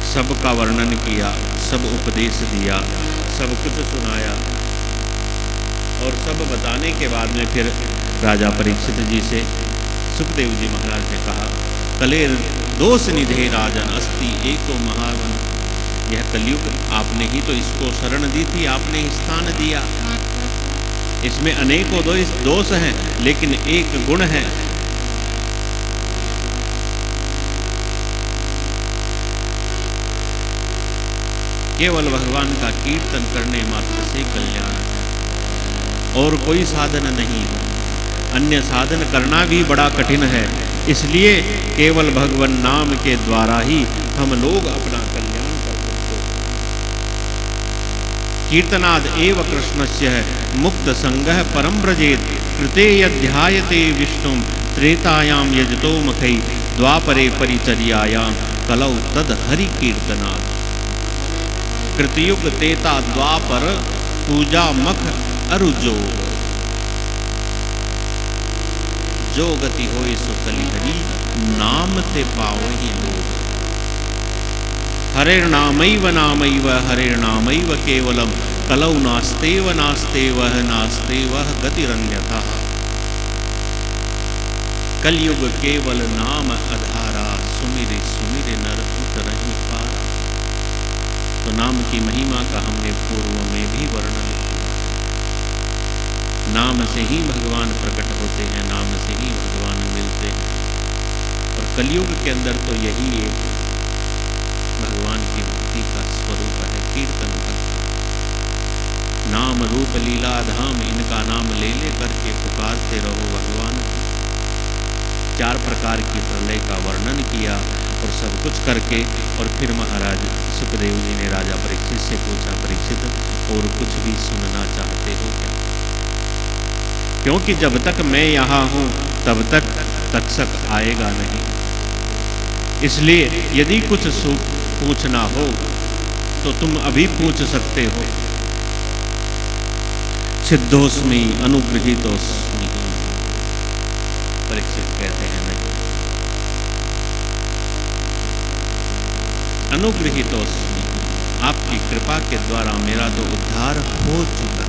सबका वर्णन किया, सब उपदेश दिया, सब कुछ सुनाया और सब बताने के बाद में फिर राजा परीक्षित जी से सुखदेव जी महाराज ने कहा, कलेर दोष निधे राजन अस्ति एको महावन। यह कलयुग आपने ही तो इसको शरण दी थी, आपने ही स्थान दिया। इसमें अनेकों दोष हैं, लेकिन एक गुण है, केवल भगवान का कीर्तन करने मात्र से कल्याण है और कोई साधन नहीं है। अन्य साधन करना भी बड़ा कठिन है, इसलिए केवल भगवान नाम के द्वारा ही हम लोग अपना कल्याण कर सकते हैं। कीर्तनाद एव कृष्णस्य मुक्त संगः परम व्रजेत कृते यध्यायते विष्णुम त्रेतायाम यजतो मखै द्वापरे परिचर्यायाम कलौ तद हरि कीर्तनाद। कृतयुग तेता द्वापर पूजा मख अरुजोग, जो गति होए सो कलिहरि नाम ते पावहि लोग। हरेर्नामैव नामैव हरेर्नामैव केवलम कलौ नास्तेव नास्तेव नास्तेव गतिरन्यथा। कलयुग केवल नाम आधारा सुमिरे सुमिरे नर उतरहि पारा। तो नाम की महिमा का हमने पूर्व में भी वर्णन किया। नाम से ही भगवान प्रकट होते हैं, नाम से ही भगवान मिलते हैं। और कलयुग के अंदर तो यही एक भगवान की भक्ति का स्वरूप है, कीर्तन भक्ति। नाम रूप लीला धाम, इनका नाम ले ले करके पुकारते रहो भगवान। 4 प्रकार की प्रलय का वर्णन किया और सब कुछ करके, और फिर महाराज सुखदेव जी ने राजा परीक्षित से पूछा, परीक्षित और कुछ भी सुनना चाहते हो क्या? क्योंकि जब तक मैं यहाँ हूँ तब तक तक्षक आएगा नहीं, इसलिए यदि कुछ पूछना हो तो तुम अभी पूछ सकते हो। सिद्धोस्मि अनुगृहीतोस्मि। परीक्षित कहते हैं नहीं, अनुगृहीतोस्मि, आपकी कृपा के द्वारा मेरा तो उद्धार हो चुका।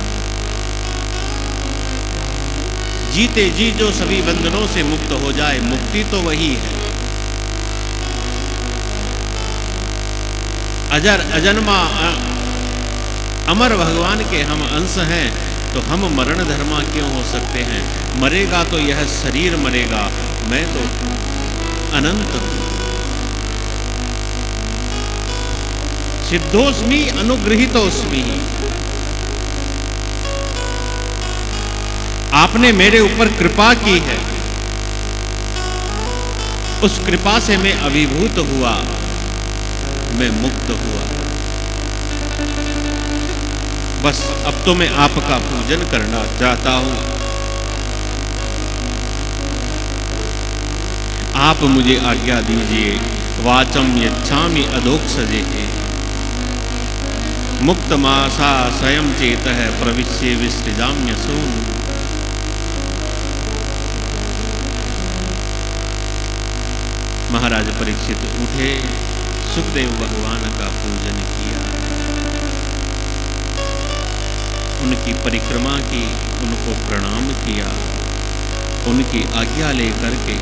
जीते जी जो सभी बंधनों से मुक्त हो जाए, मुक्ति तो वही है। अजर अजन्मा अमर भगवान के हम अंश हैं, तो हम मरण धर्मा क्यों हो सकते हैं? मरेगा तो यह शरीर मरेगा, मैं तो अनंत हूं। सिद्धोस्मि अनुगृहीतोस्मि। आपने मेरे ऊपर कृपा की है, उस कृपा से मैं अभिभूत हुआ, मैं मुक्त हुआ। बस अब तो मैं आपका पूजन करना चाहता हूं। आप मुझे आज्ञा दीजिए। वाचम यच्छामि अधोक्षजे मुक्त मासा स्वयं चेत है प्रविश्य विसृजाम्यसून। महाराज परीक्षित उठे, सुखदेव भगवान का पूजन किया, उनकी परिक्रमा की, उनको प्रणाम किया, उनकी आज्ञा लेकर के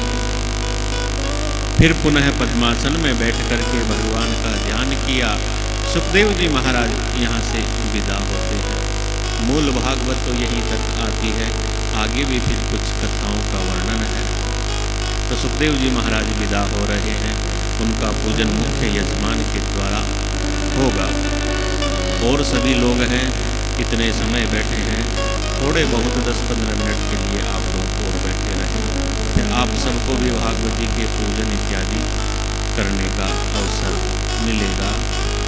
फिर पुनः पद्मासन में बैठ करके भगवान का ध्यान किया। सुखदेव जी महाराज यहाँ से विदा होते हैं। मूल भागवत तो यहीं तक आती है, आगे भी फिर कुछ कथाओं का वर्णन है। तो सुखदेव जी महाराज विदा हो रहे हैं, उनका पूजन मुख्य यजमान के द्वारा होगा। और सभी लोग हैं, कितने समय बैठे हैं, थोड़े बहुत 10-15 मिनट के लिए आप लोग और बैठे रहें, फिर आप सबको भी भागवत जी के पूजन इत्यादि करने का अवसर मिलेगा।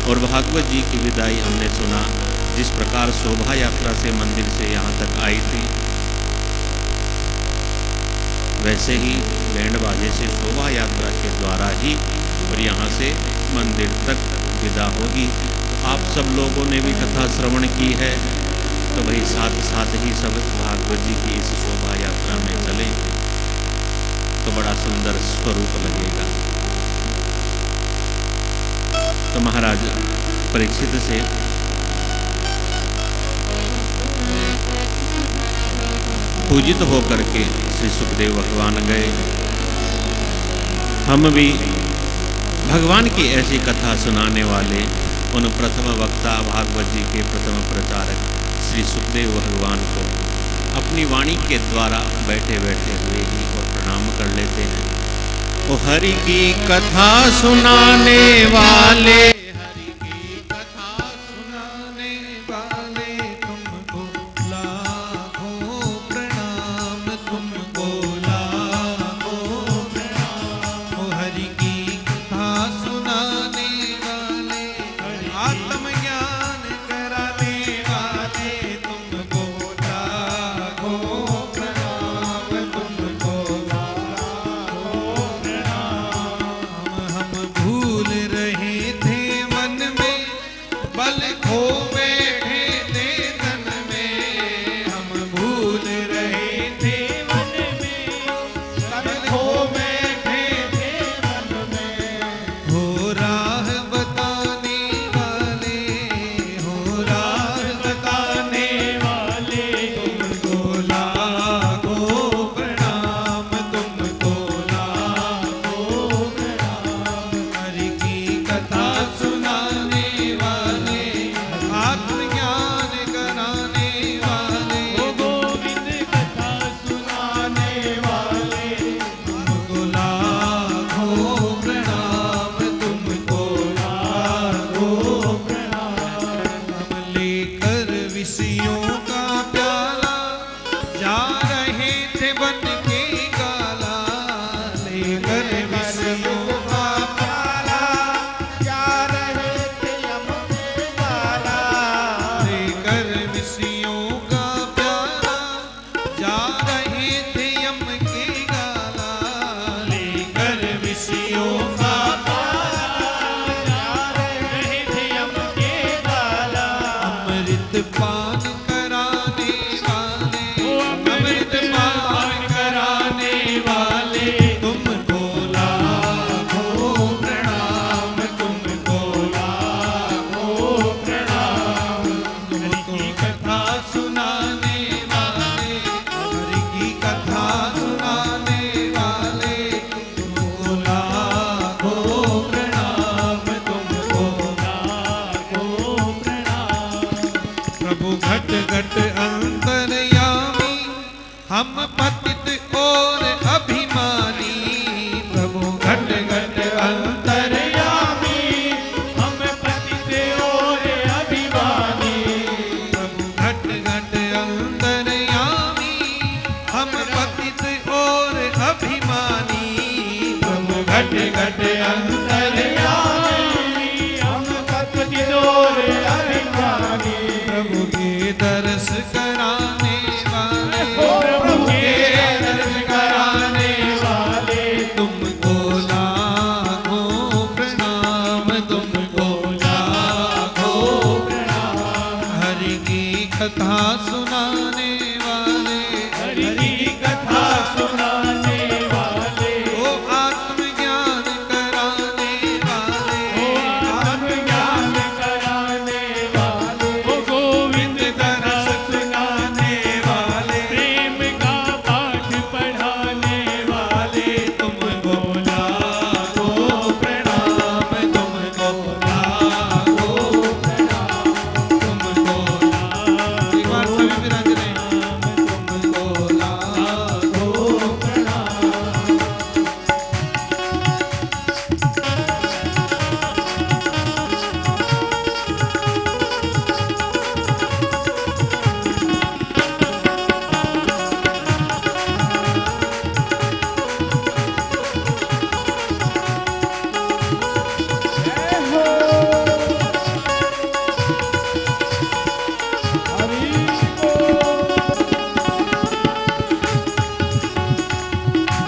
और भागवत जी की विदाई हमने सुना, जिस प्रकार शोभा यात्रा से मंदिर से यहाँ तक आई थी, वैसे ही बैंड बाजे से शोभा यात्रा के द्वारा ही और यहाँ से मंदिर तक विदा होगी। तो आप सब लोगों ने भी कथा श्रवण की है, तो भाई साथ साथ ही सब भागवत जी की इस शोभा यात्रा में चलें तो बड़ा सुंदर स्वरूप लगेगा। तो महाराज परीक्षित से पूजित होकर के श्री सुखदेव भगवान गए। हम भी भगवान की ऐसी कथा सुनाने वाले उन प्रथम वक्ता भागवत जी के प्रथम प्रचारक श्री सुखदेव भगवान को अपनी वाणी के द्वारा बैठे बैठे हुए ही और प्रणाम कर लेते हैं। ओ हरि की कथा सुनाने वाले, हरि की कथा सुनाने वाले, तुमको लाखों प्रणाम, तुमको लाखों प्रणाम। ओ हरि की कथा सुनाने वाले, आत्मज्ञान कराने वाले, तुमको लाखों प्रणाम, तुमको लाखों प्रणाम। हम भूल रहे थे मन में, बल खो बैठे थे तन में। हम भूल रहे थे मन में, बल खो बैठे थे मन में। हो राह बताने वाले, हो राह बताने वाले, तुमको लाखों प्रणाम, तुमको लाखों प्रणाम। हरि की कथा सुनाने वाले, आत्मज्ञान कराने वाले, गोविंद कथा सुनाने वाले, तुमको लाखों प्रणाम, तुमको लाखों प्रणाम। हम लेकर विषयों का प्याला, जा रहे थे बन के काला। लेकर विषयों का प्याला, जा रहे थे यम के काला। लेकर विषयों का प्याला, जा रहे थे यम के काला। लेकर विषयों का प्याला, जा रहे थे यम के काला। अमृत पान कराने वाले, अमृत पान कराने वाले, तुमको लाखों प्रणाम, तुमको लाखों प्रणाम। हरि की कथा सुनाने वाले, हरि की कथा सुनाने वाले, तुमको लाखों प्रणाम, तुमको लाखों प्रणाम। प्रभु घट घट अंतर्यामी, हम पतित और अभिमानी। प्रभु घट घट अंतर्यामी, हम पतित और अभिमानी। प्रभु घट घट अंतर्यामी, हम पतित और अभिमानी। प्रभु घट घट अंतर्यामी, हम पतित और अभिमानी। प्रभु के दर्श कराने वाले, प्रभु के दर्श कराने वाले, तुमको लाखों प्रणाम, तुमको लाखों प्रणाम। हरि की कथा सुनाने वाले, हरि की कथा सुनाने वाले, ओ आत्मज्ञान कराने वाले, ओ आत्मज्ञान कराने वाले, ओ गोविंद दर्श सुनाने वाले, प्रेम का पाठ पढ़ाने वाले, तुमको लाखों प्रणाम, तुमको लाखों प्रणाम, तुमको लाखों। एक बार सभी विराज रहे, तुमको लाखों प्रणाम।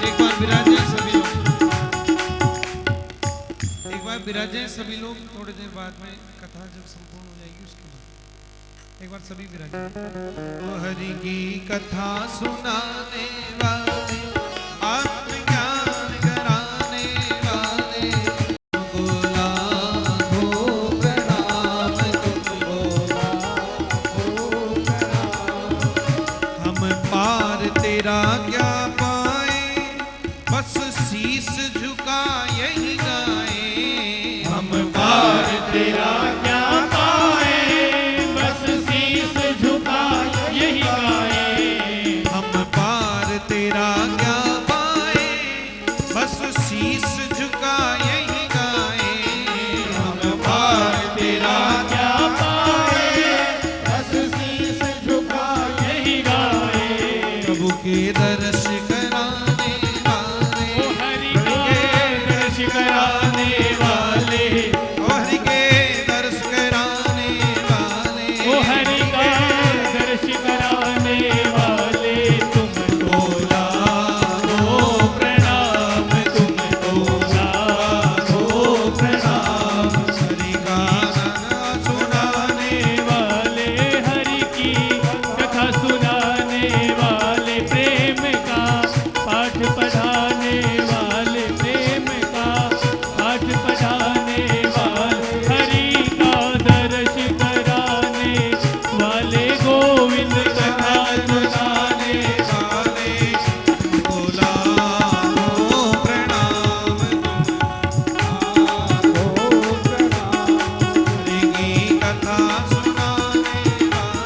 एक बार विराजे सभी लोग, एक बार विराजे सभी लोग। थोड़ी देर बाद में कथा जब संपूर्ण हो जाएगी उसके बाद एक बार सभी विराजे। ओ हरि की कथा सुनाने वाले, आत्मज्ञान कराने वाले, तुमको लाखों कराने वाले, ओ हरि के दर्श कराने वाले, ओ हरि के दर्श कराने वाले, ओ हरि का दर्श कराने वाले, तुमको लाखों प्रणाम, तुमको लाखों प्रणाम। हरि का गाना सुनाने वाले, हरि की कथा सुनाने वाले, प्रेम का पाठ पढ़ाने वाले, प्रेम का पाठ पढ़ाने वाले, हरि का दर्श कराने वाले, गोविंद कथा सुनाने वाले, तुमको लाखों प्रणाम, लाखों प्रणाम। हरि की कथा सुनाने वाले,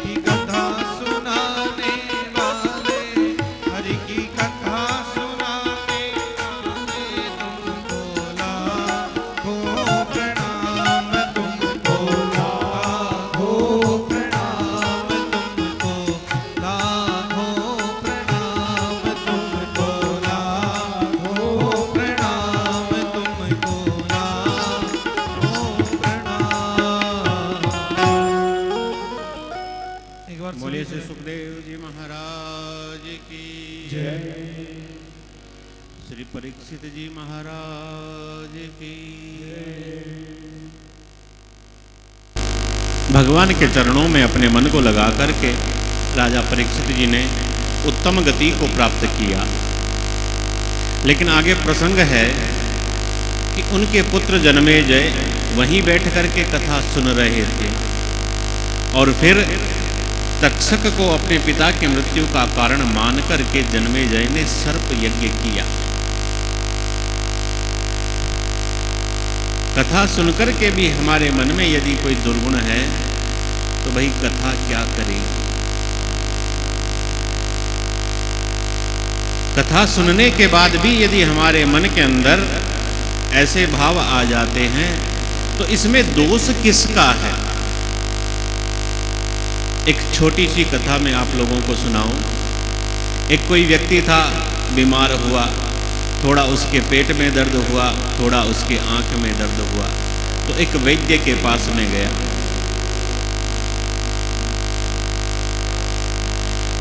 की कथा सुनाने वाले, हरि की कथा सुनाने वाले, तुमको लाखों प्रणाम, तुमको लाखों प्रणाम, तुमको लाखों प्रणाम, तुमको लाखों प्रणाम, तुमको लाखों प्रणाम। एक बार बोले से सुखदेव जी महाराज की जय। श्री परीक्षित जी महाराज की भगवान के चरणों में अपने मन को लगा करके राजा परीक्षित जी ने उत्तम गति को प्राप्त किया। लेकिन आगे प्रसंग है कि उनके पुत्र जन्मेजय वहीं बैठ करके कथा सुन रहे थे और फिर तक्षक को अपने पिता की मृत्यु का कारण मान करके जन्मेजय ने सर्प यज्ञ किया। कथा सुनकर के भी हमारे मन में यदि कोई दुर्गुण है तो भाई कथा क्या करेगी। कथा सुनने के बाद भी यदि हमारे मन के अंदर ऐसे भाव आ जाते हैं तो इसमें दोष किसका है। एक छोटी सी कथा मैं आप लोगों को सुनाऊं। एक कोई व्यक्ति था, बीमार हुआ, थोड़ा उसके पेट में दर्द हुआ, थोड़ा उसके आंख में दर्द हुआ, तो एक वैद्य के पास में गया।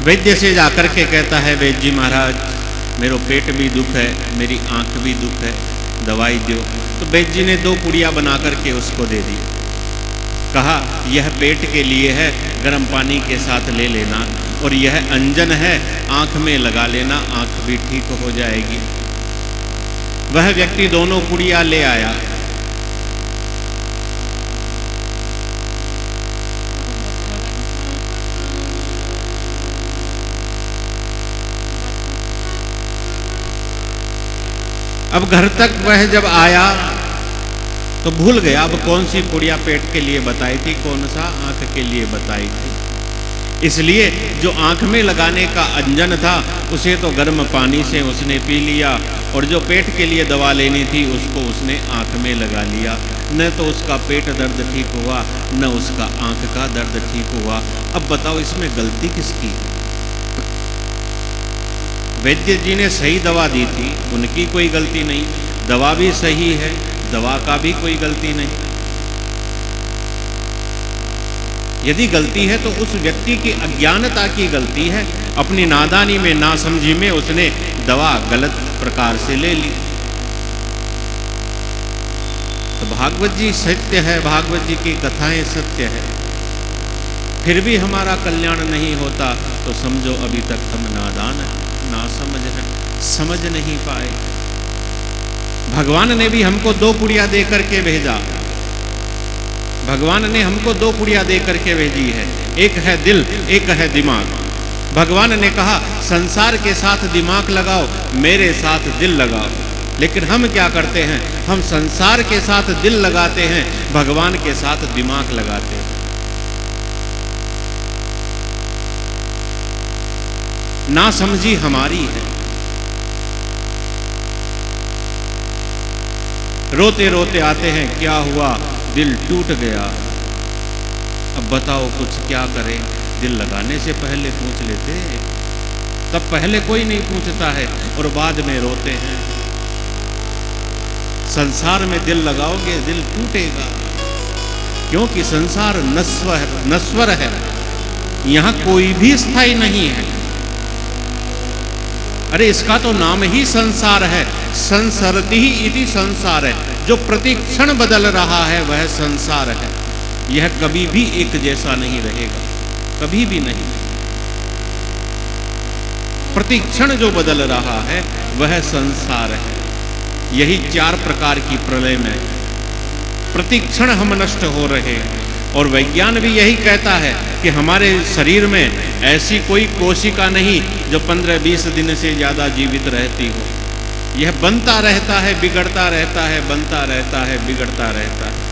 वैद्य से जाकर के कहता है, वैद्य जी महाराज मेरा पेट भी दुख है, मेरी आंख भी दुख है, दवाई दो। तो वैद्य जी ने 2 पुड़िया बना करके उसको दे दी। कहा यह पेट के लिए है, गर्म पानी के साथ ले लेना, और यह अंजन है, आंख में लगा लेना, आंख भी ठीक हो जाएगी। वह व्यक्ति दोनों पुड़िया ले आया। अब घर तक वह जब आया तो भूल गया अब कौन सी पुड़िया पेट के लिए बताई थी, कौन सा आंख के लिए बताई थी। इसलिए जो आंख में लगाने का अंजन था उसे तो गर्म पानी से उसने पी लिया, और जो पेट के लिए दवा लेनी थी उसको उसने आंख में लगा लिया। न तो उसका पेट दर्द ठीक हुआ, न उसका आंख का दर्द ठीक हुआ। अब बताओ इसमें गलती किसकी है। वैद्य जी ने सही दवा दी थी, उनकी कोई गलती नहीं। दवा भी सही है, दवा का भी कोई गलती नहीं। यदि गलती है तो उस व्यक्ति की अज्ञानता की गलती है। अपनी नादानी में, नासमझी में उसने दवा गलत प्रकार से ले ली। तो भागवत जी सत्य है, भागवत जी की कथाएं सत्य है, फिर भी हमारा कल्याण नहीं होता। तो समझो अभी तक हम नादान हैं, नासमझ हैं, समझ नहीं पाए। भगवान ने भी हमको 2 पुड़िया दे करके भेजा। भगवान ने हमको 2 पुड़िया दे करके भेजी है, एक है दिल, एक है दिमाग। भगवान ने कहा संसार के साथ दिमाग लगाओ, मेरे साथ दिल लगाओ। लेकिन हम क्या करते हैं, हम संसार के साथ दिल लगाते हैं, भगवान के साथ दिमाग लगाते हैं। ना समझी हमारी है। रोते रोते आते हैं, क्या हुआ, दिल टूट गया। अब बताओ कुछ क्या करें, दिल लगाने से पहले पूछ लेते, तब पहले कोई नहीं पूछता है और बाद में रोते हैं। संसार में दिल लगाओगे दिल टूटेगा, क्योंकि संसार नश्वर है, यहां कोई भी स्थायी नहीं है। अरे इसका तो नाम ही संसार है, संसरति ही इति संसार है। जो प्रतिक्षण बदल रहा है वह संसार है। यह कभी भी एक जैसा नहीं रहेगा, कभी भी नहीं। प्रतिक्षण जो बदल रहा है वह संसार है। यही 4 प्रकार की प्रलय में प्रतिक्षण हम नष्ट हो रहे हैं। और विज्ञान भी यही कहता है कि हमारे शरीर में ऐसी कोई कोशिका नहीं जो 15-20 दिन से ज़्यादा जीवित रहती हो। यह बनता रहता है, बिगड़ता रहता है, बनता रहता है, बिगड़ता रहता है।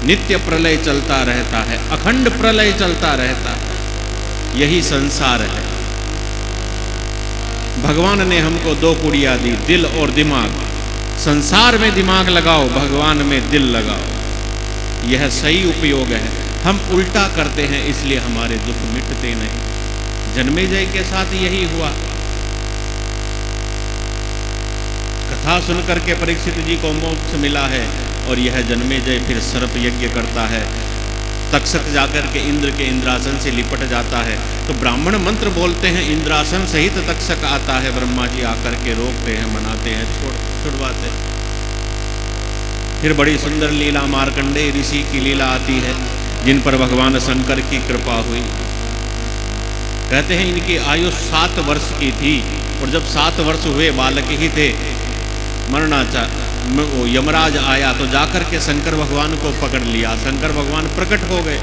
नित्य प्रलय चलता रहता है, अखंड प्रलय चलता रहता है। यही संसार है। भगवान ने हमको 2 पुड़िया दी, दिल और दिमाग। संसार में दिमाग लगाओ, भगवान में दिल लगाओ। यह सही उपयोग है। हम उल्टा करते हैं, इसलिए हमारे दुख मिटते नहीं। जन्मेजय के साथ यही हुआ। कथा सुनकर के परीक्षित जी को मोक्ष मिला है और यह जन्मेजय फिर सर्प यज्ञ करता है। तक्षक जाकर के इंद्र के इंद्रासन से लिपट जाता है तो ब्राह्मण मंत्र बोलते हैं, इंद्रासन सहित तक्षक आता है। ब्रह्मा जी आकर के रोकते हैं, मनाते हैं, छुड़वाते हैं। फिर बड़ी सुंदर लीला मार्कंडेय ऋषि की लीला आती है, जिन पर भगवान शंकर की कृपा हुई। कहते हैं इनकी आयु 7 वर्ष की थी और जब 7 वर्ष हुए, बालक ही थे, वो यमराज आया तो जाकर के शंकर भगवान को पकड़ लिया। शंकर भगवान प्रकट हो गए।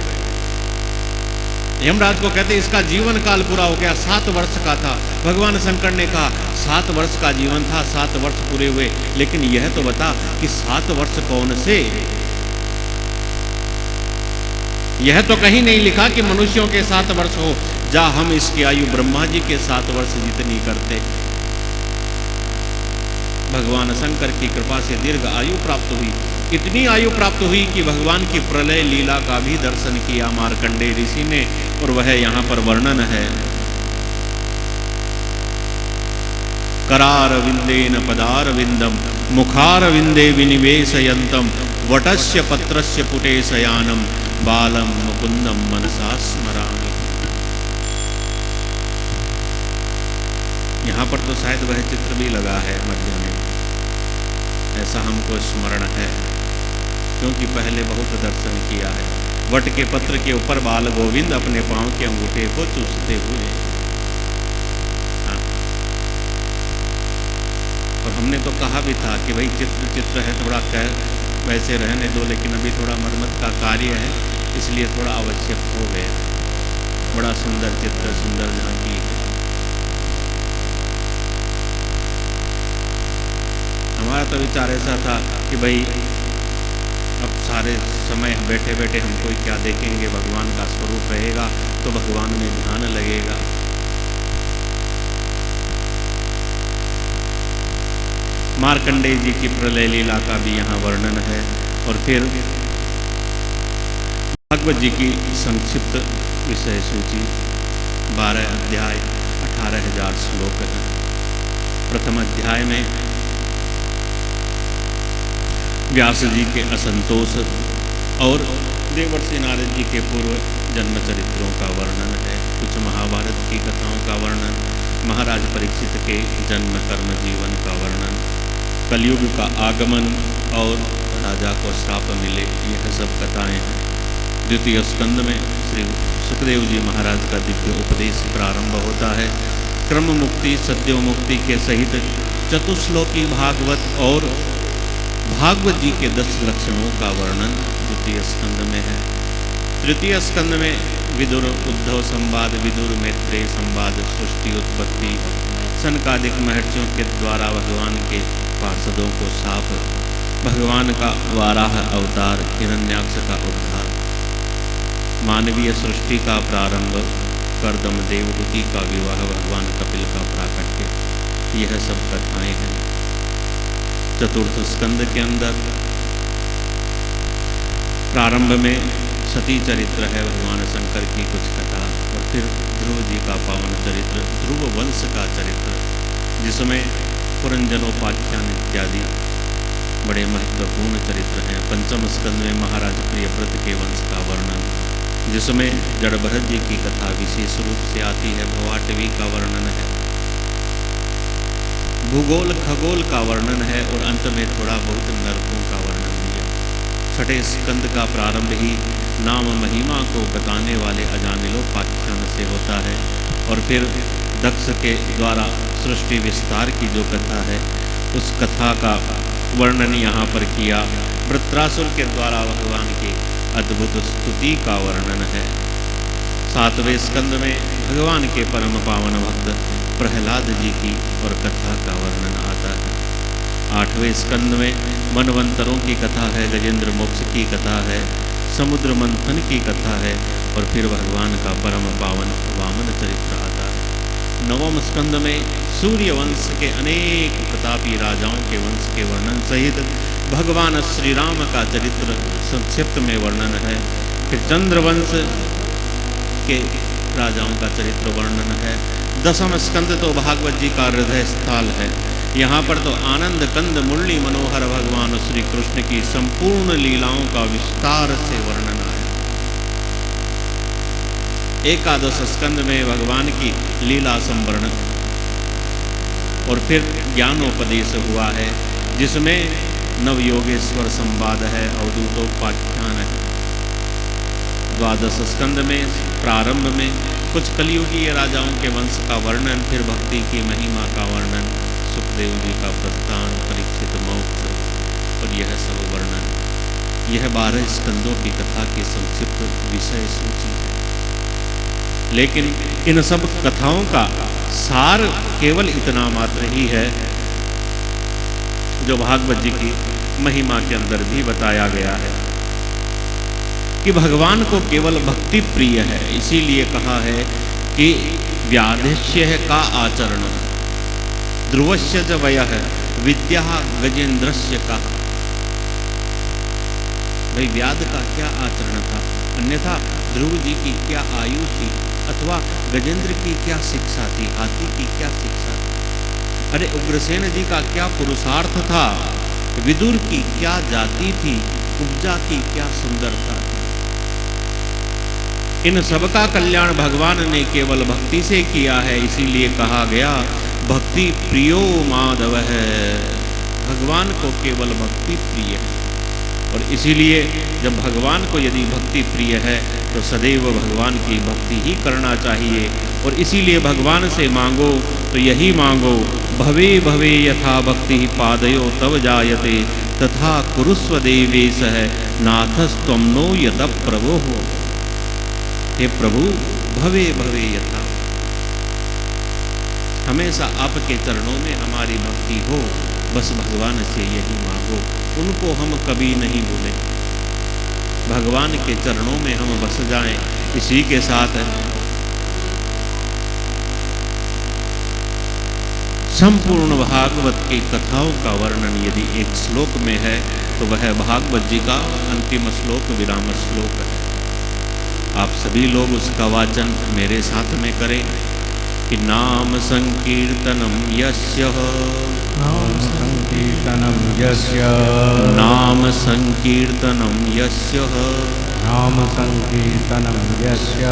यमराज को कहते इसका जीवन काल पूरा हो गया, 7 वर्ष का था। भगवान शंकर ने कहा 7 वर्ष का जीवन था, 7 वर्ष पूरे हुए, लेकिन यह तो बता कि 7 वर्ष कौन से। यह तो कहीं नहीं लिखा कि मनुष्यों के 7 वर्ष हो। जा, हम इसकी आयु ब्रह्मा जी के 7 वर्ष जितनी करते। भगवान शंकर की कृपा से दीर्घ आयु प्राप्त हुई। इतनी आयु प्राप्त हुई कि भगवान की प्रलय लीला का भी दर्शन किया मार्कंडेय ऋषि ने, और वह यहाँ पर वर्णन है। करार विंदेन पदार विंदम मुखार विंदे विनिवेशयंतम वटस्य पत्रस्य पुटे शयानम बालम मुकुंदम मनसा स्मरामि। यहाँ पर तो शायद वह चित्र भी लगा है मध्य में, ऐसा हमको स्मरण है, क्योंकि पहले बहुत दर्शन किया है। वट के पत्र के ऊपर बाल गोविंद अपने पांव के अंगूठे को चूसते हुए। हाँ। और हमने तो कहा भी था कि भाई चित्र है, थोड़ा वैसे रहने दो, लेकिन अभी थोड़ा मरम्मत का कार्य है, इसलिए थोड़ा आवश्यक हो गया। बड़ा सुंदर चित्र, सुंदर झांकी है। हमारा तो विचार ऐसा था कि भाई अब सारे समय बैठे बैठे हम कोई क्या देखेंगे, भगवान का स्वरूप रहेगा तो भगवान में ध्यान लगेगा। मार्कंडेय जी की प्रलय लीला का भी यहाँ वर्णन है। और फिर भागवत जी की संक्षिप्त विषय सूची, 12 अध्याय, 18,000 श्लोक है। प्रथम अध्याय में व्यास जी के असंतोष और देवर्षि नारद जी के पूर्व जन्म चरित्रों का वर्णन है। कुछ महाभारत की कथाओं का वर्णन, महाराज परीक्षित के जन्म कर्म जीवन का वर्णन, कलयुग का आगमन और राजा को श्राप मिले, यह सब कथाएं हैं। द्वितीय स्कंद में श्री सुखदेव जी महाराज का दिव्य उपदेश प्रारंभ होता है। क्रम मुक्ति सद्यो मुक्ति के सहित चतुश्लोकी भागवत और भागवत जी के 10 लक्षणों का वर्णन द्वितीय स्कंद में है। तृतीय स्कंद में विदुर उद्धव संवाद, विदुर मैत्रेय संवाद, सृष्टि उत्पत्ति, सनकादिक महर्षियों के द्वारा भगवान के पार्षदों को शाप, भगवान का वाराह अवतार, हिरण्याक्ष का उद्धार, मानवीय सृष्टि का प्रारंभ, कर्दम देवहूति का विवाह, भगवान कपिल का प्राकट्य, यह सब कथाएं हैं। चतुर्थ स्कंद के अंदर प्रारंभ में सती चरित्र है, भगवान शंकर की कुछ कथा, और फिर ध्रुव जी का पावन चरित्र, ध्रुव वंश का चरित्र, जिसमें पुरंजनोपाख्यान इत्यादि बड़े महत्वपूर्ण चरित्र हैं। पंचम स्कंद में महाराज प्रियव्रत के वंश का वर्णन, जिसमें जड़भरत जी की कथा विशेष रूप से आती है। भवाटवी का वर्णन है, भूगोल खगोल का वर्णन है, और अंत में थोड़ा बहुत नरकों का वर्णन दिया। छठे स्कंद का प्रारंभ ही नाम महिमा को बताने वाले अजामिलोपाख्यान से होता है, और फिर दक्ष के द्वारा सृष्टि विस्तार की जो कथा है उस कथा का वर्णन यहाँ पर किया। वृत्रासुर के द्वारा भगवान की अद्भुत स्तुति का वर्णन है। सातवें स्कंद में भगवान के परम पावन भक्त प्रहलाद जी की और कथा का वर्णन आता है। आठवें स्कंद में मनवंतरों की कथा है, गजेंद्र मोक्ष की कथा है, समुद्र मंथन की कथा है, और फिर भगवान का परम पावन वामन चरित्र आता है। नवम स्कंद में सूर्य वंश के अनेक प्रतापी राजाओं के वंश के वर्णन सहित भगवान श्री राम का चरित्र संक्षिप्त में वर्णन है। फिर चंद्रवंश के राजाओं का चरित्र वर्णन है। दसम स्कंद तो भागवत जी का हृदय स्थल है। यहाँ पर तो आनंद कंद मुरली मनोहर भगवान श्री कृष्ण की संपूर्ण लीलाओं का विस्तार से वर्णन है। एकादश स्कंद में भगवान की लीला संवरण और फिर ज्ञानोपदेश हुआ है, जिसमें नवयोगेश्वर संवाद है, अवधूतोपाख्यान है। द्वादश स्कंद में प्रारंभ में कुछ कलियुगीय राजाओं के वंश का वर्णन, फिर भक्ति की महिमा का वर्णन, सुखदेव जी का प्रस्थान, परीक्षित मोक्ष, और यह सब वर्णन। यह 12 स्कंदों की कथा की संक्षिप्त विषय सूची है। लेकिन इन सब कथाओं का सार केवल इतना मात्र ही है जो भागवत जी की महिमा के अंदर भी बताया गया है कि भगवान को केवल भक्ति प्रिय है। इसीलिए कहा है कि व्याधिश्य का आचरण ध्रुवस्य च वयः विद्या गजेंद्रस्य का। भाई व्याध का क्या आचरण था, अन्यथा ध्रुव जी की क्या आयु थी, अथवा गजेंद्र की क्या शिक्षा थी, हाथी की क्या शिक्षा थी, अरे उग्रसेन जी का क्या पुरुषार्थ था, विदुर की क्या जाति थी, उपजा की क्या सुंदरता थी। इन सबका कल्याण भगवान ने केवल भक्ति से किया है। इसीलिए कहा गया भक्ति प्रियो माधव है। भगवान को केवल भक्ति प्रिय है, और इसीलिए जब भगवान को यदि भक्ति प्रिय है तो सदैव भगवान की भक्ति ही करना चाहिए। और इसीलिए भगवान से मांगो तो यही मांगो, भवे भवे यथा भक्ति पादयो तव जायते तथा कुरुस्व देवेश है नाथस्त्वं नो यत प्रभो हो। हे प्रभु, भवे भवे यथा, हमेशा आपके चरणों में हमारी भक्ति हो, बस भगवान से यही मांगो। उनको हम कभी नहीं भूलें, भगवान के चरणों में हम बस जाएं। इसी के साथ संपूर्ण भागवत की कथाओं का वर्णन यदि एक श्लोक में है तो वह भागवत जी का अंतिम श्लोक विराम श्लोक है। आप सभी लोग उसका वाचन मेरे साथ में करें कि नाम संकीर्तनम यस्य, नाम संकीर्तनम यस्य, नाम संकीर्तनम यस्य, नाम संकीर्तनं यस्य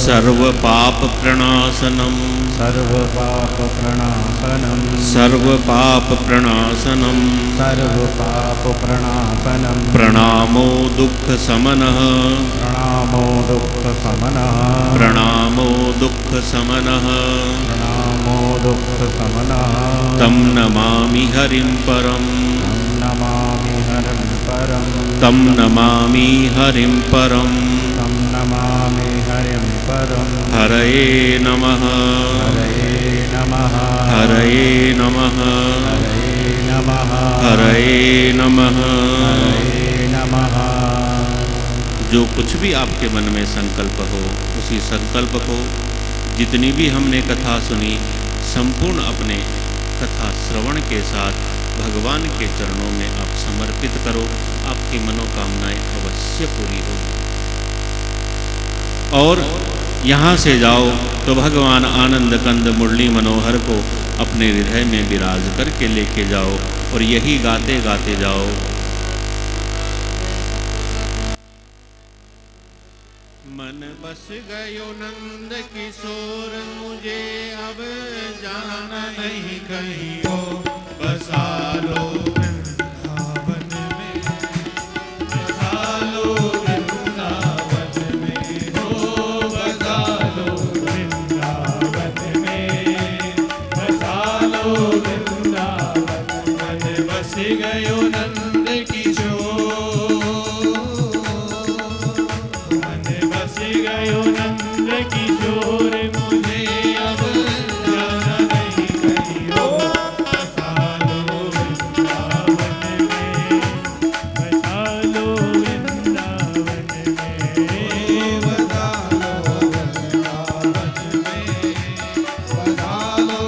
सर्वपापप्रणाशनं सर्वपापप्रणाशनं सर्वपापप्रणाशनं सर्वपापप्रणाशनं प्रणामो दुःखशमनः प्रणामो दुःखशमनः प्रणामो दुःखशमनः प्रणामो दुःखशमनः तं नमामि हरिं परं तं नमामि हरिं परं तं नमामि हरिं परं तं नमामि हरिं परं हरये नमः हरये नमः हरये नमः हरये नमः हरये नमः। हरये नमः। जो कुछ भी आपके मन में संकल्प हो, उसी संकल्प को जितनी भी हमने कथा सुनी संपूर्ण अपने कथा श्रवण के साथ भगवान के चरणों में आप समर्पित करो। आपकी मनोकामनाएं अवश्य पूरी होगी। और यहाँ से जाओ तो भगवान आनंद कंद मुरली मनोहर को अपने हृदय में विराज करके लेके जाओ और यही गाते गाते जाओ। मन बस गयो नंद किशोर मुझे अब जाना नहीं कहीं को बसा लो वृंदावन में बसा लो वृंदावन में हो बसा लो वृंदावन में बसा लो वृंदावन मन बस गयो नंद किशोर मन बस गयो नंद किशोर मुझे अब जाना नहीं कहीं हो बसा लो वृंदावन में बसा लो वृंदावन में बसा लो वृंदावन में बसा लो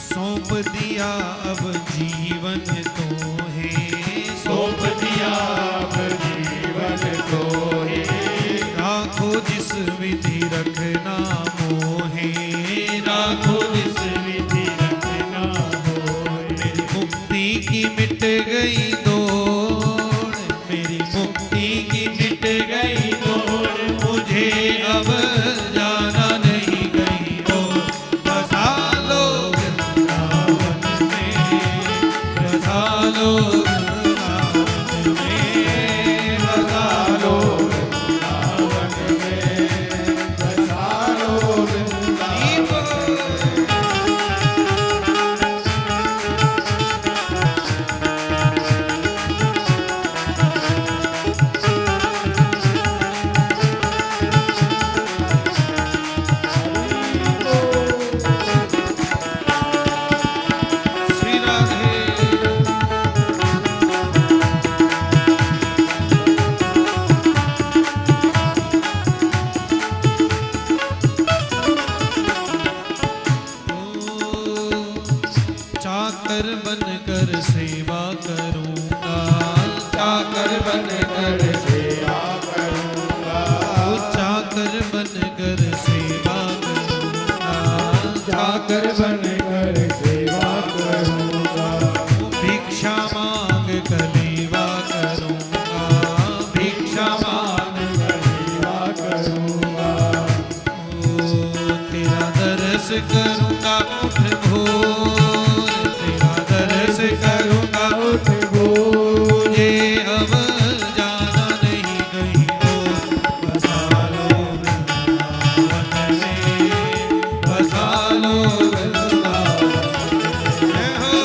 सौंप दिया अब जीवन तो है सौंप दिया अब जीवन को है राखो जिस विधि रखना मोहे राखो जिस विधि रखना होए मुक्ति की मिट गई दौड़ मेरी मुक्ति की मिट गई दौड़ मुझे अब जाना नहीं कहीं और बसा लो वृंदावन में बसा लो वृंदावन में बसा लो वृंदावन में बसा लो वृंदावन श्री राधे चाकर बनकर सेवा करूंगा चाकर बनकर सेवा करूंगा चाकर बनकर सेवा करूंगा जाकर बनकर सेवा करूंगा भिक्षा मांग कलेवा करूंगा भिक्षा मांग सेवा करूंगा ओ तेरा दर्श करूंगा उठ भोर तेरा दर्श करूंगा उठ मुझे अब जाना नहीं कहीं और बसा लो वृंदावन में बसा लो वृंदावन में हो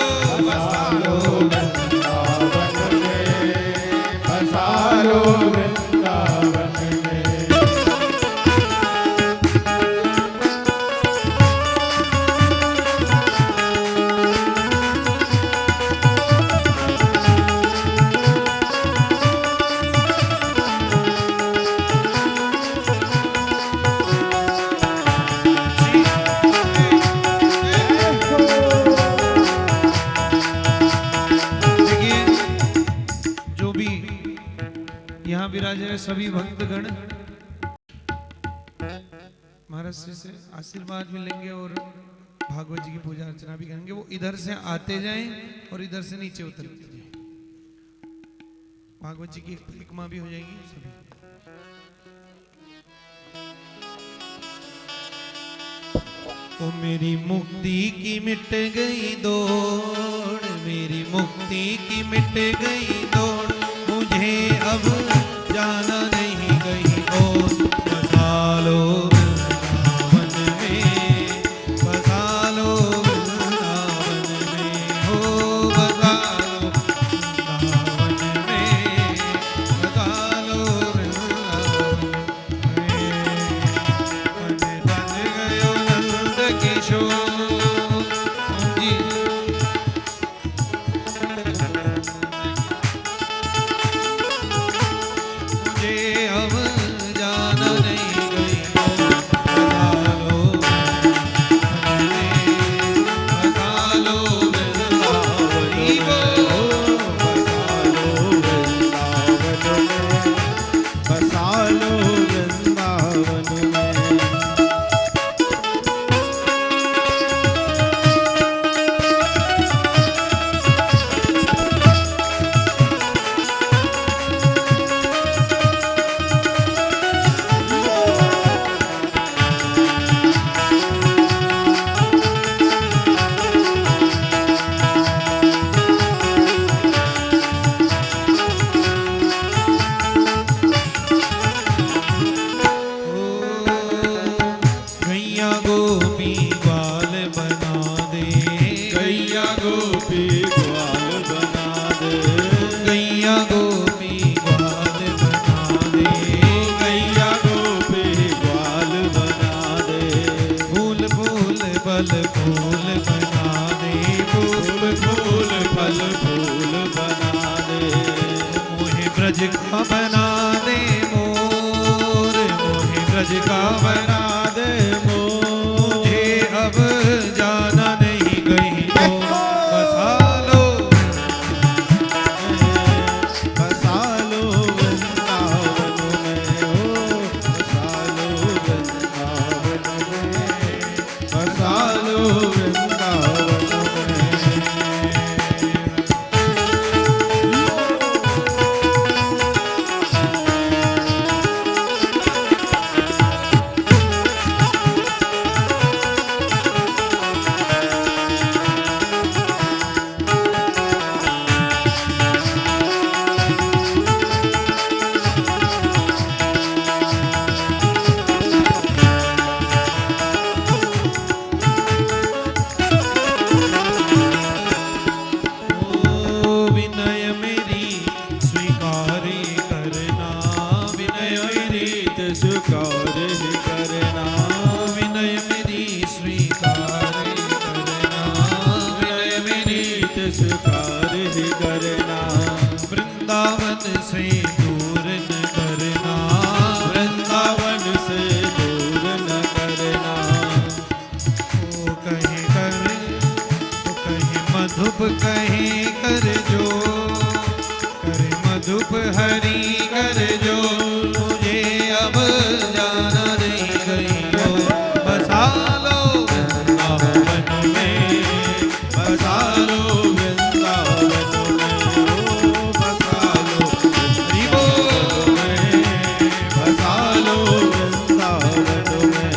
बसा लो वृंदावन में बसा लो वृंदावन में देखिए जो भी यहाँ विराजे हुए सभी भक्तगण महाराज श्री से आशीर्वाद मिलेंगे और भागवत जी की पूजा अर्चना भी करेंगे। वो इधर से आते जाएं और इधर से नीचे उतरते जाएं। भागवत जी की एक परिक्रमा भी हो जाएगी सभी। ओ मेरी मुक्ति की मिट गई दौड़, मेरी मुक्ति की मिट गई दौड़, मुझे अब जाना नहीं कहीं और। बसा लो वृंदावन में, बसा लो वृंदावन में, हो बसा लो वृंदावन में, बसा लो वृंदावन में। बन गयो नंद किशोर जी, मुझे अब जाना नहीं कहीं और। बसा लो बसा लो वृंदावनी को, बसा लो वृंदावन में। गैया गोपी ग्वाल बना दे, गैया गोपी ग्वाल बना दे, गैया गोपी ग्वाल बना दे, गैया गोपी ग्वाल बना दे। फूल फूल बल फूल बना दे, फूल फूल फल फूल बना दे। मोहे ब्रज का बना दे मोर, मोहे ब्रज का बना दे मोर। मुझे अब जाना नहीं कहीं और। बसा लो बसा लो वृंदावन में, हो बसा लो वृंदावन में, बसा लो वृंदावन में। ओ विनय मेरी स्वीकारे करना, विनय मेरी रीत स्वीकार ही करना, विनय मेरी स्वीकारे करना, विनय मेरी रीत स्वीकार ही करना। वृंदावन से दूर न करना, वृंदावन से दूर न करना। ओ कहे कर, ओ कहे मधुप कहे कर जो, करे मधुप हरि कर जो, मुझे अब जाना नहीं कहीं और। बसा लो वृंदावन में, बसा लो वृंदावन में, हो बसा लो हरि बोल। बसा लो वृंदावन में।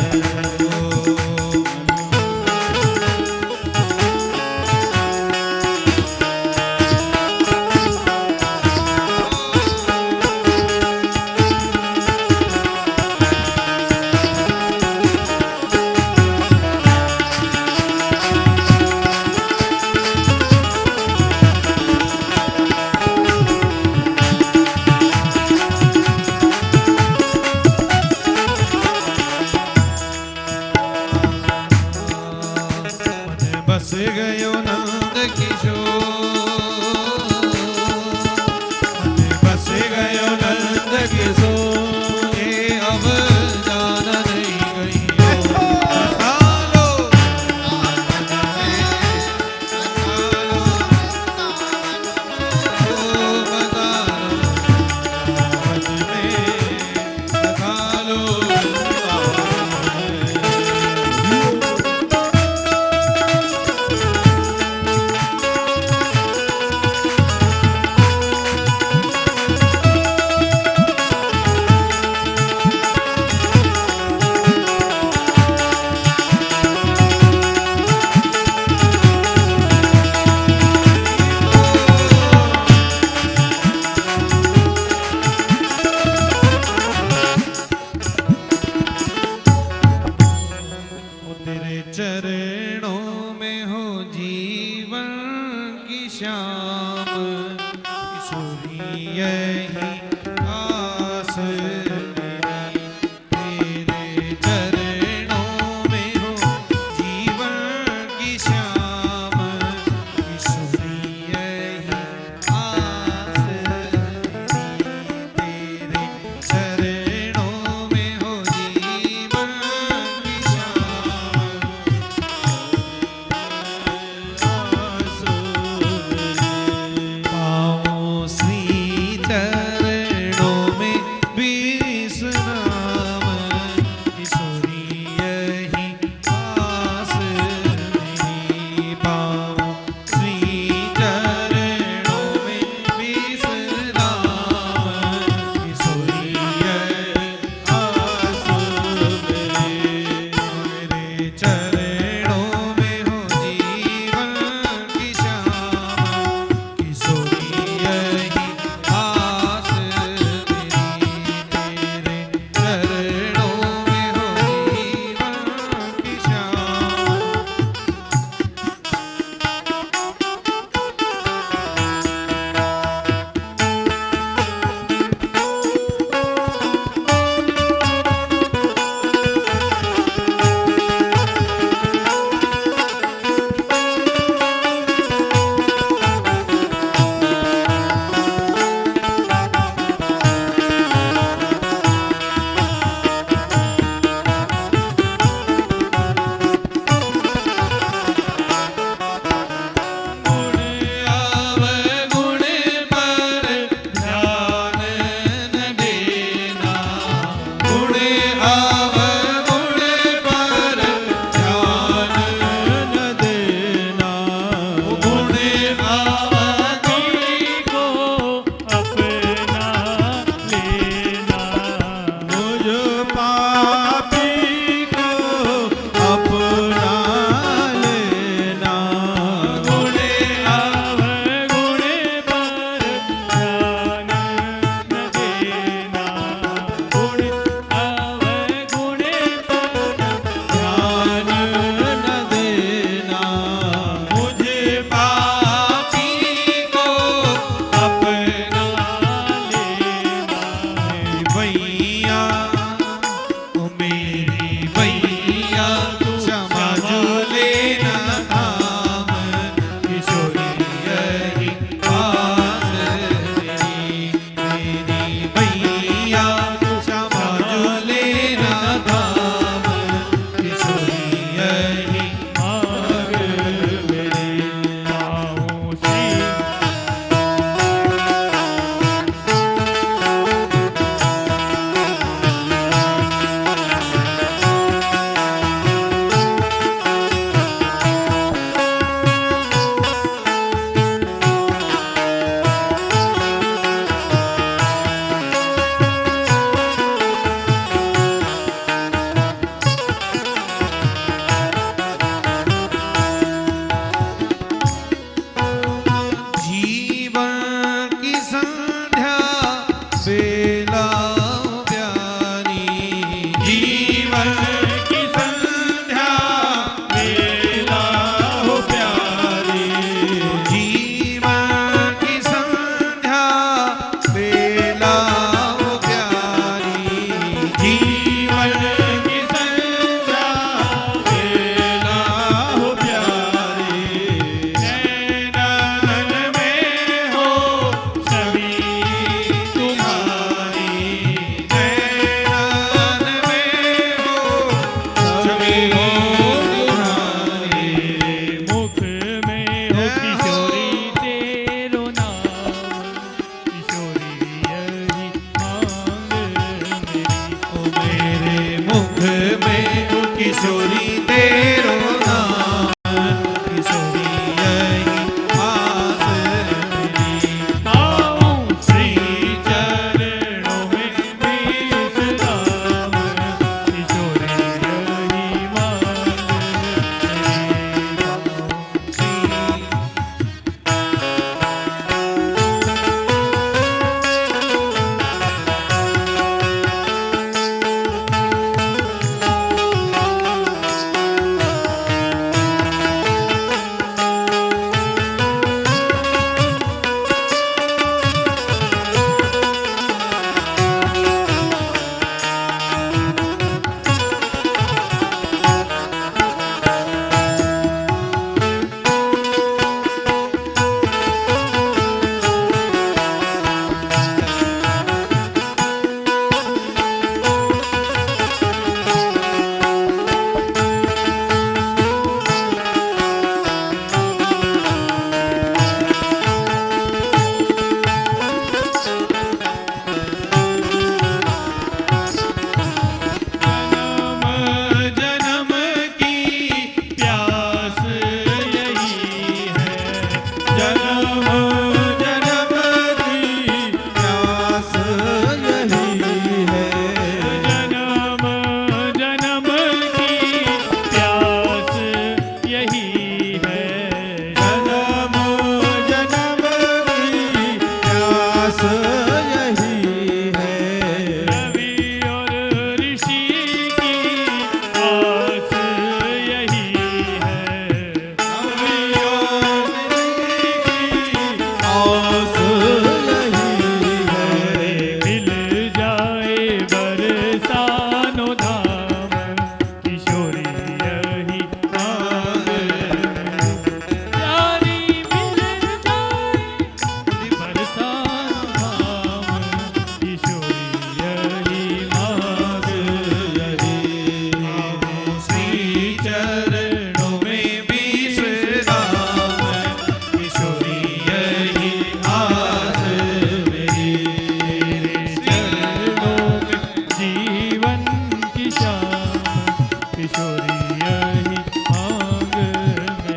किशोरी यही मांग मेरी,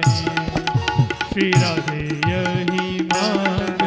श्री राधे यही मांग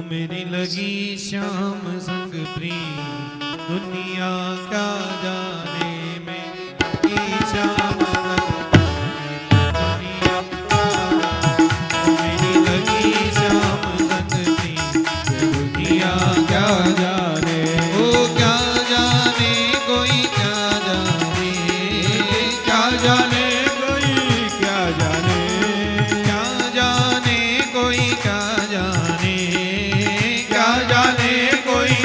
मेरी लगी श्याम संग प्रीत, दुनिया क्या जाने मेरी श्याम दुनिया मेरी लगी श्याम संग प्रीत, दुनिया क्या जाने ओ क्या जाने कोई क्या जाने, क्या जाने कोई क्या जाने, क्या जाने कोई क्या जाने, क्या जाने कोई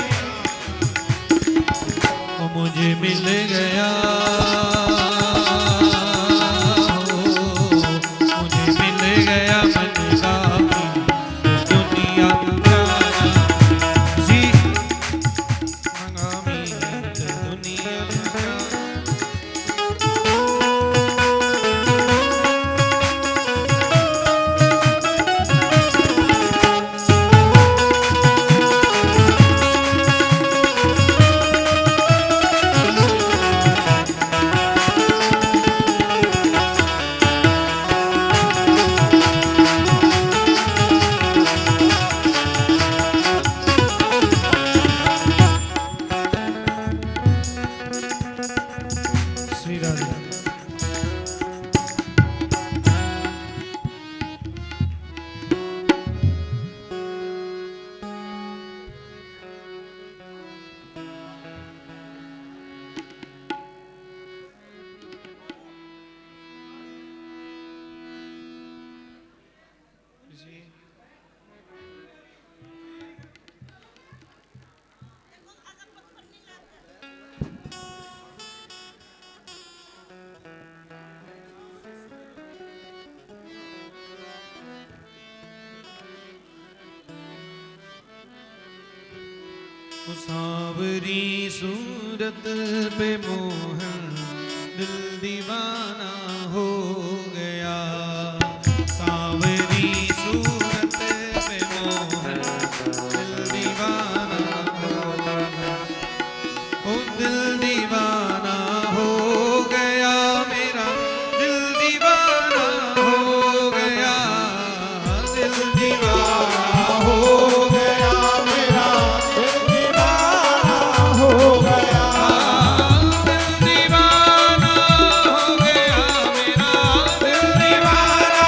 वो मुझे मिल गया, मुझे मिल गया मन का दुनिया जी मंगामी दुनिया श्री राधे सांवरी सूरत पे मोहन दिल दीवाना हो गया, सांवरी सूरत पे मोहन दिल दीवाना हो गया, ओ दिल दीवाना हो गया मेरा, दिल दीवाना हो गया, दिल दीवाना हो गया मेरा, दिल दीवाना हो गया, दिल दीवाना हो गया मेरा, दिल दीवाना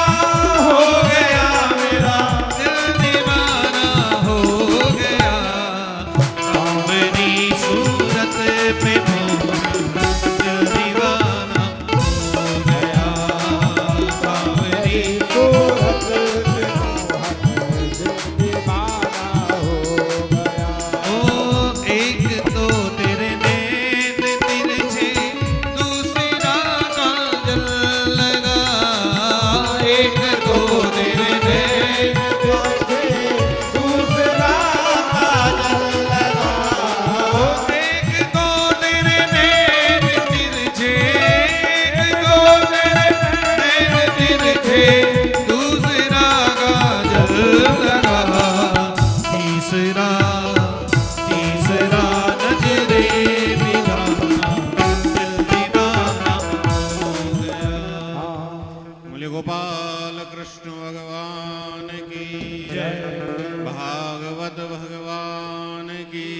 हो गया मेरा, दिल दीवाना हो गया, सांवरी सूरत पे मोहन दिल दीवाना हो गया, सांवरी सूरत पे मोहन दिल दीवाना हो गया, ओ एक तो तेरे नैन तिरछे, दूसरा काजल लगा, एक तो तेरे नैन तिरछे, दूसरा काजल लगा, ओ एक तो तेरे नैन तिरछे, एक तो तेरे नैन तिरछे, दूसरा काजल लगा, तीसरा तीसरा नजरे मिलाना दिल दीवाना हो गया। बोले गोपाल कृष्ण भगवान की जय, भागवत भगवान की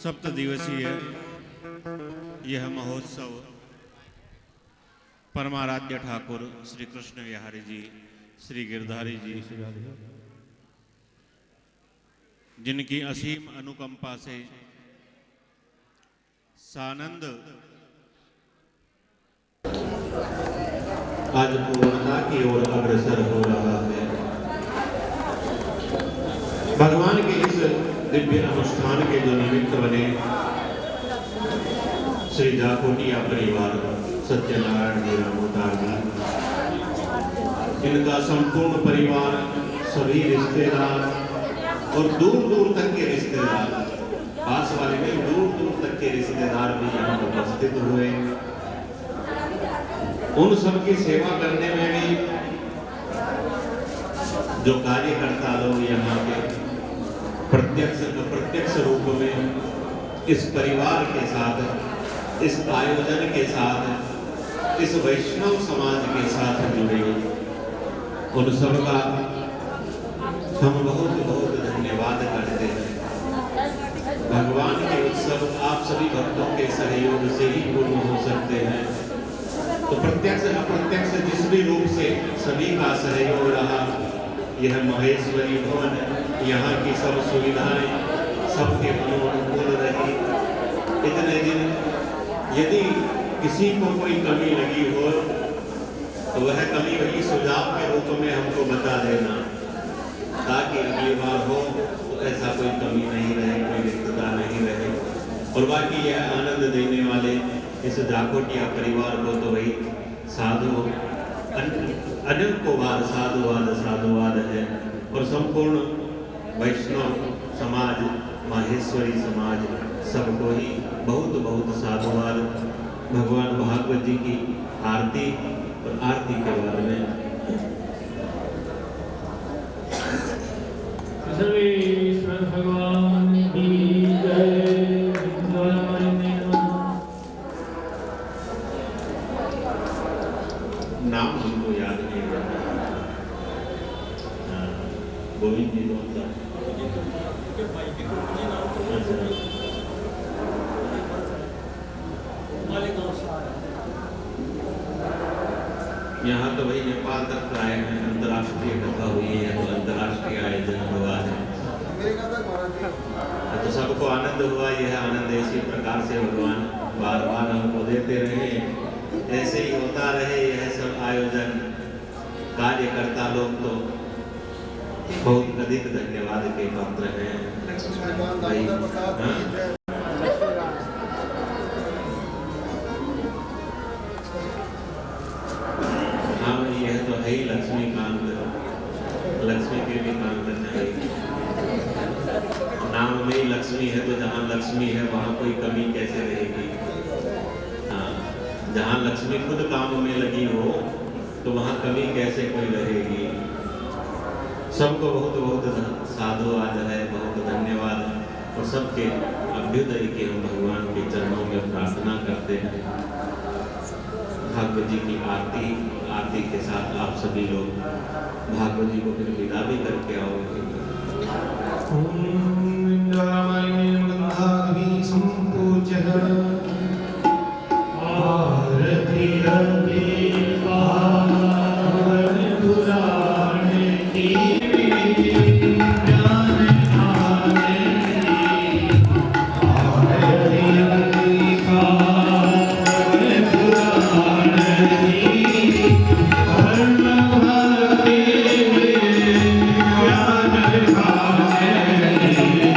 सप्त दिवसीय यह महोत्सव परमाराध्य ठाकुर श्री कृष्ण विहारी जी, श्री गिरधारी जी, जिनकी असीम अनुकंपा से सानंद आज पूर्णता की ओर अग्रसर हो रहा है। भगवान के इस दिव्य अनुष्ठान के जो निमित्त बने श्री जाखोटिया परिवार, सत्यनारायण जी, रामोतार जी, इनका संपूर्ण परिवार, सभी रिश्तेदार और दूर दूर तक के रिश्तेदार, पास वाले में दूर दूर तक के रिश्तेदार भी यहाँ उपस्थित हुए। उन सबकी सेवा करने में भी जो कार्यकर्ता लोग यहाँ के प्रत्यक्ष अप्रत्यक्ष रूप में इस परिवार के साथ, इस आयोजन के साथ, इस वैष्णव समाज के साथ जुड़े, उन सबका हम बहुत बहुत धन्यवाद करते हैं। भगवान के उत्सव आप सभी भक्तों के सहयोग से ही पूर्ण हो सकते हैं। तो प्रत्यक्ष अप्रत्यक्ष जिस भी रूप से सभी का सहयोग रहा, यह महेश्वरी भवन, यहाँ की सब सुविधाएं सबके मनोनुकूल रही। इतने दिन यदि किसी को कोई कमी लगी हो तो वह कमी वही सुझाव के रूप में हमको बता देना, ताकि अगली बार हो तो ऐसा कोई कमी नहीं रहे, कोई रिक्तता नहीं रहे। और बाकी यह आनंद देने वाले इस जाखोटिया परिवार को तो वही साधु अनंतवाद साधुवाद साधुवाद है। और संपूर्ण वैष्णव समाज, माहेश्वरी समाज, सबको ही बहुत बहुत साधुवाद। भगवान भागवत जी की आरती और आरती के बाद में सर्वेश्वर भगवान की जय। नाम हमको याद नहीं रहता। गोविंद जी कौन सा? यहाँ तो वही नेपाल तक आए हैं, अंतर्राष्ट्रीय कथा हुई है, तो अंतर्राष्ट्रीय आयोजन हुआ है, तो सबको आनंद हुआ। यह आनंद इसी प्रकार से भगवान बार बार हमको देते रहे, ऐसे ही होता रहे। यह सब आयोजन कार्यकर्ता लोग तो बहुत अधिक धन्यवाद के पात्र हैं। हाँ, यह तो है ही लक्ष्मीकांत, लक्ष्मी के भी कांत चाहिए। नाम में ही लक्ष्मी है, तो जहाँ लक्ष्मी है वहाँ कोई कमी कैसे रहेगी। हाँ, जहाँ लक्ष्मी खुद काम में लगी हो तो वहाँ कमी कैसे कोई रहेगी। सबको बहुत बहुत साधुवाद है, बहुत धन्यवाद। और सबके अभ्युदय की हम भगवान के चरणों में प्रार्थना करते हैं। भागवत जी की आरती के साथ आप सभी लोग भागवत जी को फिर विदा भी करके आओगे। Yeah.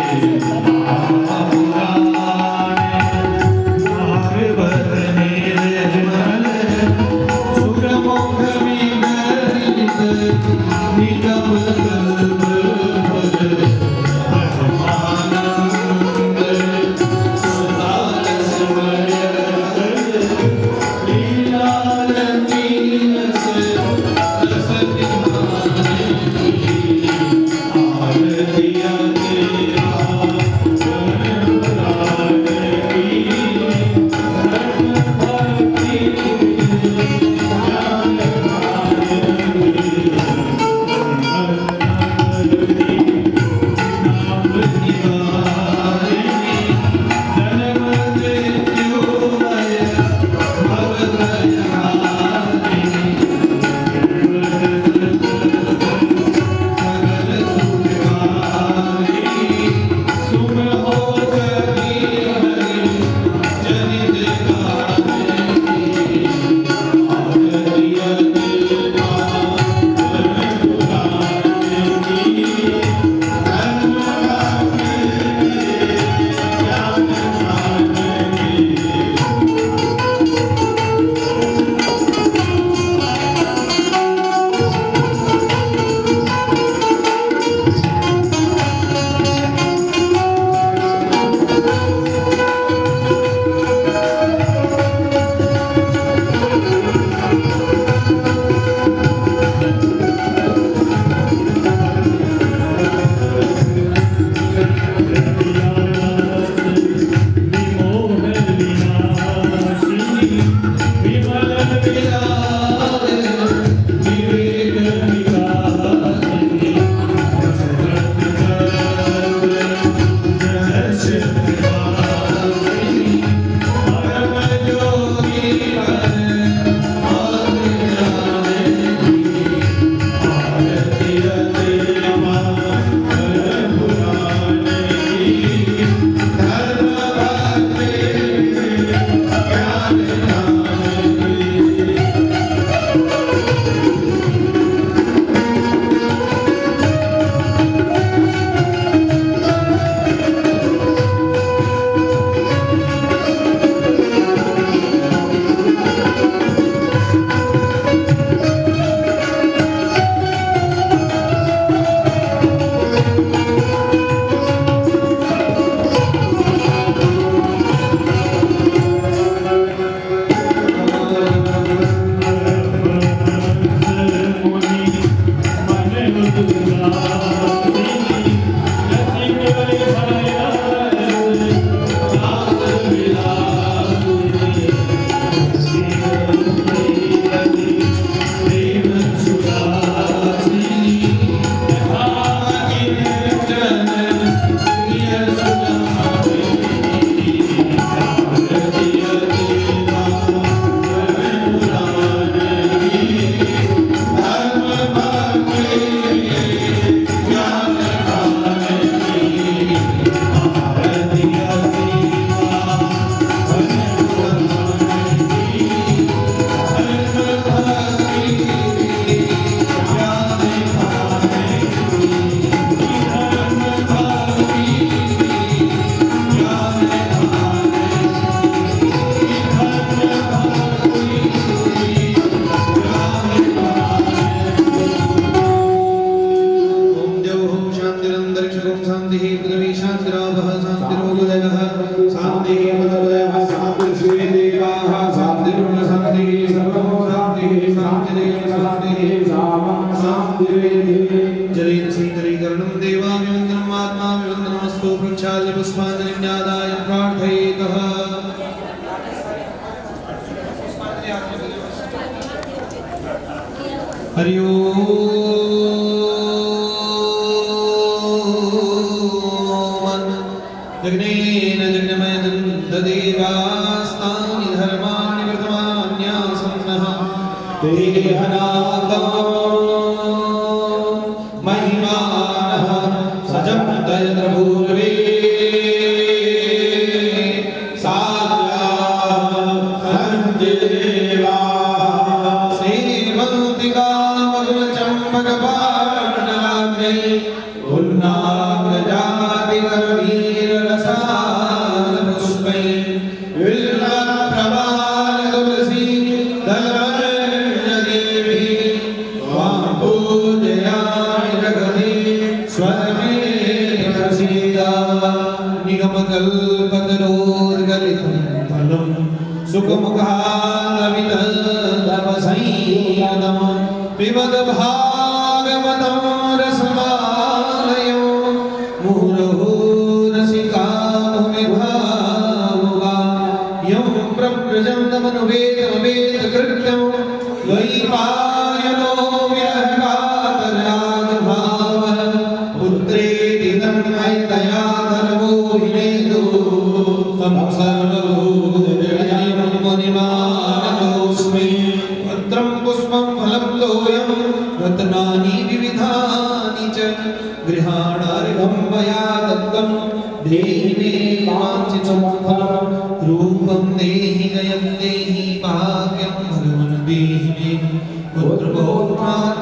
जलेन शीतलीकरणं देवाभिवन्दनम् आत्माभिवन्दनमस्तु प्रक्षाल्य पुष्पाञ्जलिज्ञादाय प्रार्थयेतः हरि ओम जगनेन जगन्मय ददेवास्तानि धर्माणि वर्तमान्यासन्नः देहनागम महिमानः सजं दयत्र भूर्वे पिबद भागवतं रसमालयो मुहुरहो रसिका भूमिभावुका यं प्रव्रजन्तमनुवेदमवेदकृत्यं द्वैपायनो विरहकातरागभावः पुत्रेति तन्मयतया धर्मो विनेदो तं सर्वभूतजयं मुनिमानतोऽस्मि पत्रं पुष्पं फलं तोयं रत्नानि विविधानि च गृहाणार्घं मया दत्तं देहि मे वाञ्छितं फलं रूपं देहि जयं देहि भाग्यं भगवन् देहि मे पुत्रपौत्रान्